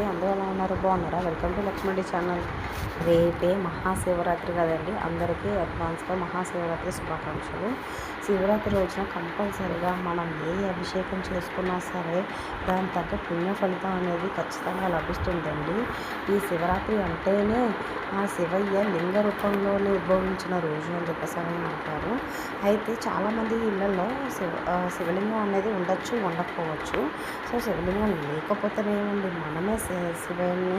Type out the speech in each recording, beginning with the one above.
నమస్తే. అందరూ ఎలా ఉన్నారు? బాగున్నారా? Welcome to Lakshmani channel. రేపే మహాశివరాత్రి కదండి. అందరికీ అడ్వాన్స్గా మహాశివరాత్రి శుభాకాంక్షలు. శివరాత్రి రోజున కంపల్సరిగా మనం ఏ అభిషేకం చేసుకున్నా సరే దాని తగ్గ పుణ్య ఫలితం అనేది ఖచ్చితంగా లభిస్తుందండి. ఈ శివరాత్రి అంటేనే ఆ శివయ్య లింగ రూపంలోనే ఉద్భవించిన రోజు అని చెప్పేసి అంటారు. అయితే చాలామంది ఇళ్లలో శివలింగం అనేది ఉండొచ్చు, ఉండకపోవచ్చు. సో శివలింగం లేకపోతేనేమండి, మనమే శివుని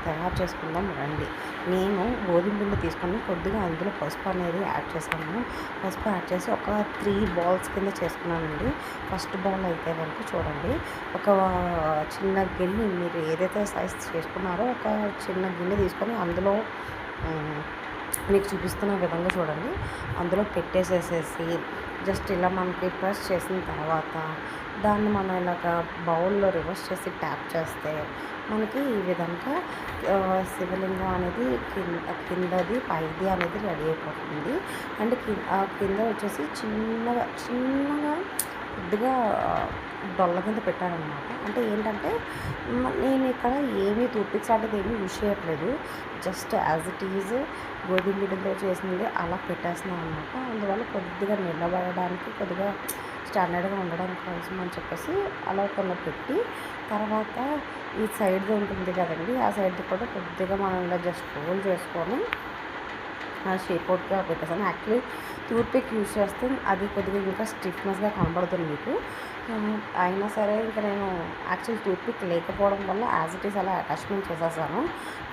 తయారు చేసుకుందాం రండి. నేను గోధుమ పిండి తీసుకొని కొద్దిగా అందులో పసుపు అనేది యాడ్ చేశాను. పసుపు యాడ్ చేసి ఒక 3 బాల్స్ కింద చేసుకున్నానండి. ఫస్ట్ బాల్ అయితే కనుక చూడండి, ఒక చిన్న గిన్నె, మీరు ఏదైతే సైజ్ చేసుకున్నారో ఒక చిన్న గిన్నె తీసుకొని అందులో మీకు చూపిస్తున్న విధంగా చూడండి, అందులో పెట్టేసేసేసి జస్ట్ ఇలా మనకి ప్రెస్ చేసిన తర్వాత దాన్ని మనం ఇలాగ బౌల్లో రివర్స్ చేసి ట్యాప్ చేస్తే మనకి ఈ విధంగా శివలింగం అనేది కిందది పైది అనేది రెడీ అయిపోతుంది. అండ్ కింద వచ్చేసి చిన్నగా కొద్దిగా డొల్ల కింద పెట్టారనమాట. అంటే ఏంటంటే నేను ఇక్కడ ఏమీ టూత్పిక్స్ లాంటిది ఏమీ యూజ్ చేయట్లేదు. జస్ట్ యాజ్ ఇట్ ఈజ్ గోధుమ పిండితో చేసింది అలా పెట్టేస్తున్నాను అనమాట. అందువల్ల కొద్దిగా నిలబడడానికి, కొద్దిగా స్టాండర్డ్గా ఉండడం కోసం అని చెప్పేసి అలా కొన్ని పెట్టి, తర్వాత ఈ సైడ్ది ఉంటుంది కదండి, ఆ సైడ్ది కూడా కొద్దిగా మనం ఇలా జస్ట్ రోల్ చేసుకొని షేప్ అవుట్గా పెట్టేసాను. యాక్చువల్లీ టూత్పిక్ యూజ్ చేస్తే అది కొద్దిగా ఇంకా స్టిఫ్నెస్గా కనబడుతుంది మీకు. అయినా సరే ఇంకా నేను యాక్చువల్ టూత్పిక్ లేకపోవడం వల్ల యాజ్ ఇట్ ఈస్ అలా అటాచ్మెంట్ చేసేసాను.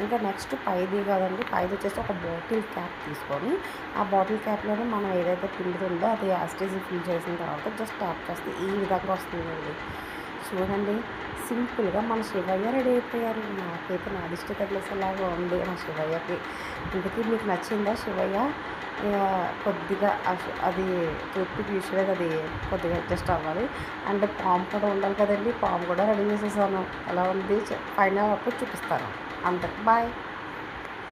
ఇంకా నెక్స్ట్ పైది కదండి, పైది వచ్చేసి ఒక బాటిల్ క్యాప్ తీసుకొని ఆ బాటిల్ క్యాప్లోనే మనం ఏదైతే పిండి ఉందో అది యాజ్ ఇట్ ఈస్ ఫిల్ చేసిన తర్వాత జస్ట్ ట్యాప్ చేస్తే ఈ విధంగా వస్తుందండి. చూడండి, సింపుల్గా మన శివయ్య రెడీ అయిపోయారు. నాకైతే నా దిష్టి తగిలేసేలాగా ఉంది నా శివయ్యకి. ఇంతకీ మీకు నచ్చిందా శివయ్య? కొద్దిగా అది టూత్పిక్ యూజ్ అది కొద్దిగా అడ్జస్ట్ అవ్వాలి. అండ్ పాము కూడా ఉండాలి కదండి, పాము కూడా రెడీ చేసేసాను. ఎలా ఉంది ఫైనల్ అప్పుడు చూపిస్తాను. అంతే, బాయ్.